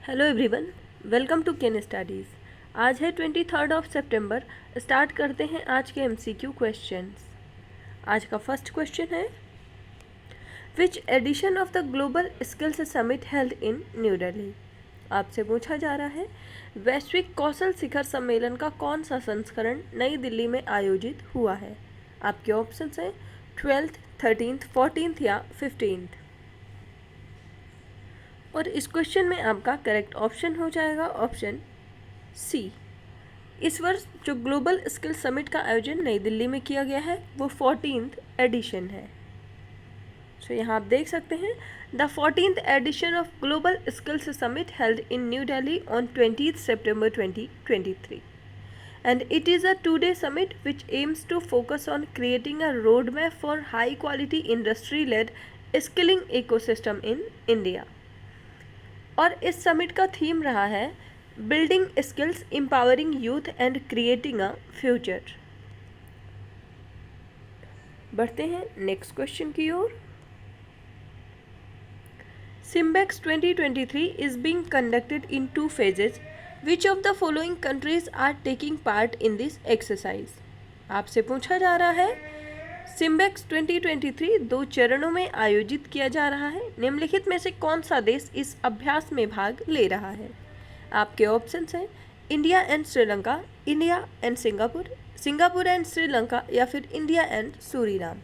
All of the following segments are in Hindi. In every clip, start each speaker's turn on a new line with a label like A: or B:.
A: Hello everyone, welcome to Ken studies. आज है 23 सितंबर। स्टार्ट करते हैं आज के एमसीक्यू क्वेश्चंस। आज का फर्स्ट क्वेश्चन है, which edition of the global skills summit held in new Delhi. आपसे पूछा जा रहा है, वैश्विक कौशल शिखर सम्मेलन का कौन सा संस्करण नई दिल्ली में आयोजित हुआ है। आपके ऑप्शंस हैं 12th, 13th, 14th या 15th। और इस क्वेश्चन में आपका करेक्ट ऑप्शन हो जाएगा ऑप्शन सी। इस वर्ष जो ग्लोबल स्किल समिट का आयोजन नई दिल्ली में किया गया है वो 14th एडिशन है। सो यहाँ आप देख सकते हैं, the 14th edition of global skills summit held in new Delhi on 20th September 2023 and it is a two-day summit which aims to focus on creating a roadmap for high quality industry led skilling ecosystem in India। और इस समिट का थीम रहा है building skills, empowering youth and creating a future. बढ़ते हैं नेक्स्ट क्वेश्चन की ओर। SIMBEX 2023 is being conducted in 2 phases। Which of the following countries are taking part in this exercise. आपसे पूछा जा रहा है, सिम्बेक्स 2023 2 चरणों में आयोजित किया जा रहा है। निम्नलिखित में से कौन सा देश इस अभ्यास में भाग ले रहा है। आपके ऑप्शंस हैं India and Sri Lanka, India and Singapore, Singapore and Sri Lanka या फिर इंडिया एंड सूरीनाम।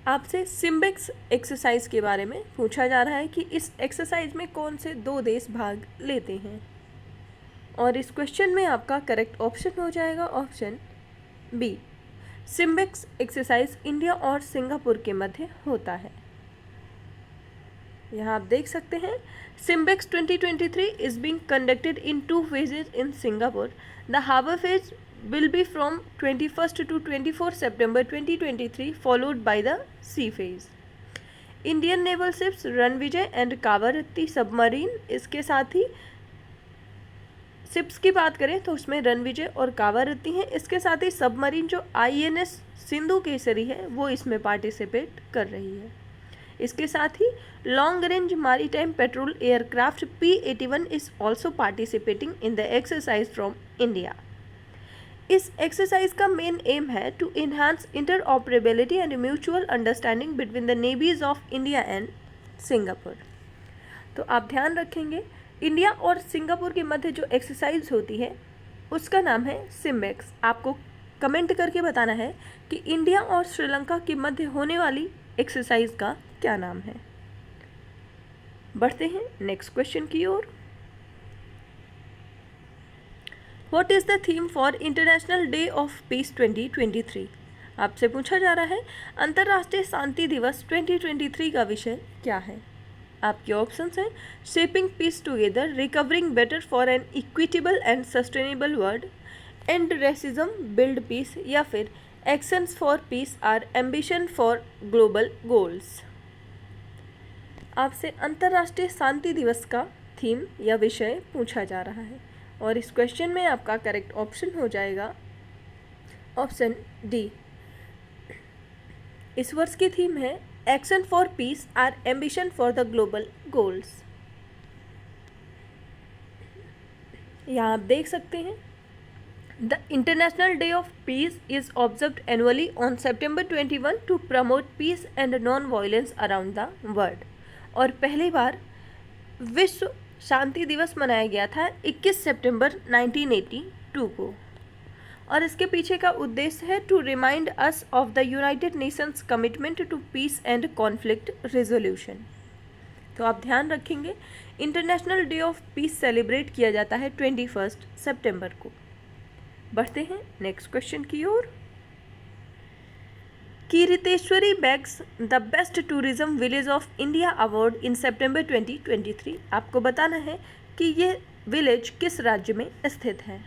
A: आपसे सिम्बेक्स एक्सरसाइज के बारे में पूछा जा रहा है कि इस एक्सरसाइज में कौन से 2 देश भाग लेते हैं। और इस क्वेश्चन में आपका करेक्ट ऑप्शन हो जाएगा option B. SIMBEX exercise India और सिंगापुर के मध्य होता है। यहाँ आप देख सकते हैं, SIMBEX 2023 is being conducted in 2 phases in Singapore. The harbour phase will be from 21st to 24 September 2023 followed by the sea phase। Indian naval ships Ranvijay and Kavaratti submarine, इसके साथ ही शिप्स की बात करें तो उसमें रणविजय और कावारत्ती हैं। इसके साथ ही सबमरीन जो INS सिंधु केसरी है वो इसमें पार्टिसिपेट कर रही है। इसके साथ ही long range maritime patrol aircraft P-81 is also participating in the exercise from India. इस एक्सरसाइज का मेन एम है to enhance interoperability and mutual understanding between the navies of India and Singapore. तो आप ध्यान रखेंगे, इंडिया और सिंगापुर के मध्य जो एक्सरसाइज होती है उसका नाम है सिम्बेक्स। आपको कमेंट करके बताना है कि इंडिया और श्रीलंका के मध्य होने वाली एक्सरसाइज का क्या नाम है। बढ़ते हैं नेक्स्ट क्वेश्चन की ओर। What is the theme for international day of peace 2023। आपसे पूछा जा रहा है, अंतर्राष्ट्रीय शांति दिवस 2023 का विषय क्या है। आपके ऑप्शंस हैं shaping peace together, recovering better for an equitable and sustainable world, end racism, build peace या फिर actions for peace our ambition for global goals. आपसे अंतर्राष्ट्रीय शांति दिवस का थीम या विषय पूछा जा रहा है और इस क्वेश्चन में आपका करेक्ट ऑप्शन हो जाएगा ऑप्शन डी। इस वर्ष की थीम है action for peace our ambition for the global goals. यहाँ आप देख सकते हैं, the international day of peace is observed annually on September 21 to promote peace and non violence around the world. और पहली बार विश्व शांति दिवस मनाया गया था 21 सितंबर 1982 को। और इसके पीछे का उद्देश्य है to remind us of the United Nations commitment to peace and conflict resolution. तो आप ध्यान रखेंगे, international day of peace celebrate किया जाता है 21 सितंबर को। बढ़ते हैं नेक्स्ट क्वेश्चन की ओर। Kiriteshwari bags the best tourism village of India award in September 2023। आपको बताना है कि ये विलेज किस राज्य में स्थित है।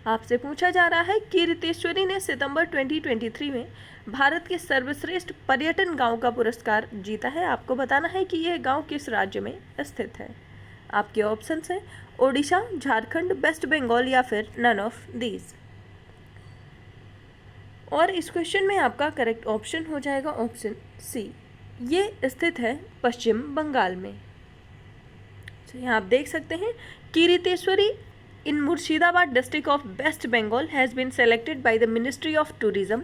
A: आपसे पूछा जा रहा है, कीर्तेश्वरी ने सितंबर 2023 में भारत के सर्वश्रेष्ठ पर्यटन गांव का पुरस्कार जीता है। आपको बताना है कि यह गांव किस राज्य में स्थित है। आपके ऑप्शंस हैं ओडिशा, झारखंड, वेस्ट बंगाल या फिर नन ऑफ दीज। और इस क्वेश्चन में आपका करेक्ट ऑप्शन हो जाएगा ऑप्शन सी। ये स्थित है पश्चिम बंगाल में। तो यहाँ आप देख सकते हैं कीर्तिश्वरी in Murshidabad district of West Bengal has been selected by the Ministry of Tourism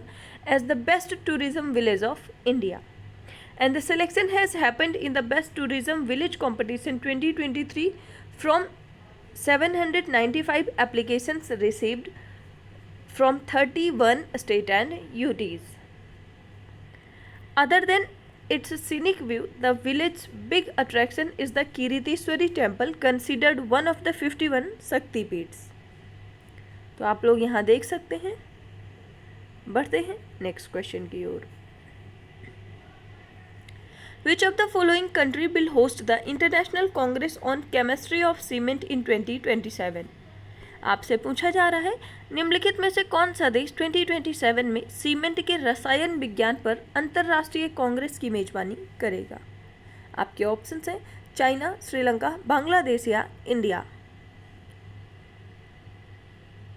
A: as the best tourism village of India. And the selection has happened in the Best Tourism Village Competition 2023 from 795 applications received from 31 state and UTs. Other than its scenic view, the village's big attraction is the कीर्तिश्वरी temple, considered one of the 51 शक्तिपीठs. तो आप लोग यहाँ देख सकते हैं. बढ़ते हैं नेक्स्ट क्वेश्चन की ओर. Which of the following country will host the International Congress on Chemistry of Cement in 2027? आपसे पूछा जा रहा है निम्नलिखित में से कौन सा देश 2027 में सीमेंट के रसायन विज्ञान पर अंतर्राष्ट्रीय कांग्रेस की मेजबानी करेगा. आपके ऑप्शंस हैं चाइना, श्रीलंका, बांग्लादेश या इंडिया.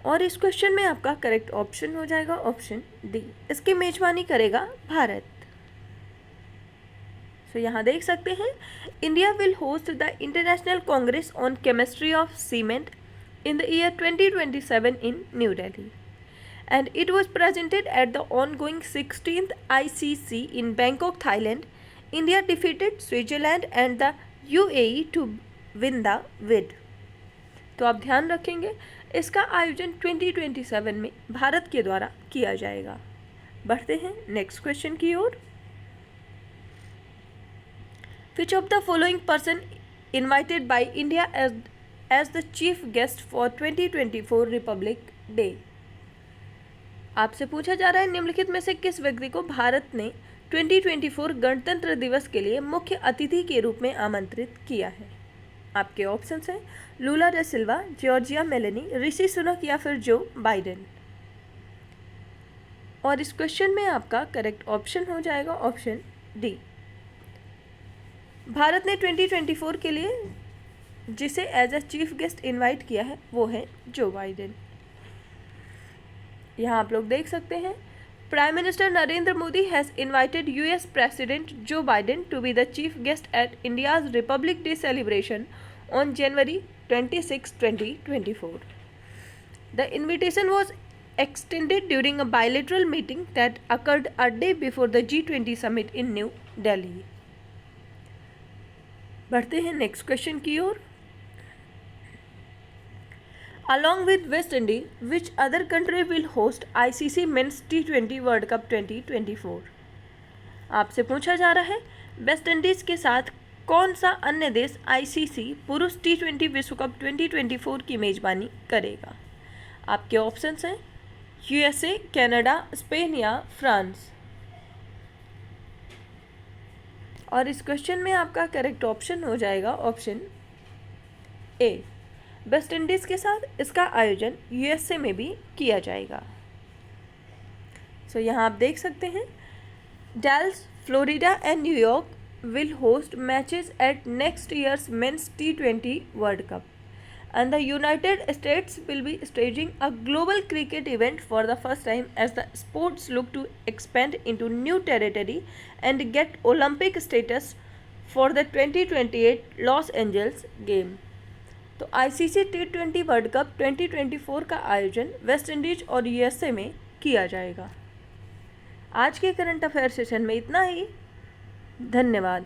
A: और इस क्वेश्चन में आपका करेक्ट ऑप्शन हो जाएगा ऑप्शन डी. इसकी मेजबानी करेगा भारत. तो यहाँ देख सकते हैं India will host the international Congress on chemistry of cement in the year 2027 in New Delhi, and it was presented at the ongoing 16th ICC in Bangkok, Thailand. India defeated Switzerland and the UAE to win the bid. तो आप ध्यान रखेंगे इसका आयोजन 2027 में भारत के द्वारा किया जाएगा. बढ़ते हैं नेक्स्ट क्वेश्चन की ओर. Which of the following person invited by India as the chief guest for 2024 Republic Day? आपसे पूछा जा रहा है निम्नलिखित में से किस व्यक्ति को भारत ने 2024 गणतंत्र दिवस के लिए मुख्य अतिथि के रूप में आमंत्रित किया है. आपके ऑप्शंस हैं लूला डे सिल्वा, जॉर्जिया मेलेनी, ऋषि सुनक या फिर जो बाइडेन. और इस क्वेश्चन में आपका करेक्ट ऑप्शन हो जाएगा ऑप्शन डी. भारत ने 2024 के लिए जिसे as a chief guest invite किया है वो है जो बाइडेन. यहाँ आप लोग देख सकते हैं prime minister Narendra Modi has invited US president Joe Biden to be the chief guest at India's Republic Day celebration on January 26, 2024. The invitation was extended during a bilateral meeting that occurred a day before the G20 summit in New Delhi. बढ़ते हैं नेक्स्ट क्वेश्चन की ओर. Along with West Indies, which other country will host ICC Men's T20 World Cup 2024? आपसे पूछा जा रहा है वेस्ट इंडीज़ के साथ कौन सा अन्य देश ICC पुरुष T20 विश्व कप 2024 की मेजबानी करेगा. आपके ऑप्शंस हैं USA, कनाडा, स्पेन या फ्रांस. और इस क्वेश्चन में आपका करेक्ट ऑप्शन हो जाएगा ऑप्शन ए. वेस्ट इंडीज़ के साथ इसका आयोजन USA में भी किया जाएगा. सो यहाँ आप देख सकते हैं डैल्स, फ्लोरिडा एंड न्यूयॉर्क will host matches at next year's Men's T20 World Cup, and the United States will be staging a global cricket event for the first time as the sports look to expand into new territory and get Olympic status for the 2028 Los Angeles game. तो ICC T20 वर्ल्ड कप 2024 का आयोजन वेस्ट इंडीज और USA में किया जाएगा. आज के करंट अफेयर सेशन में इतना ही. धन्यवाद.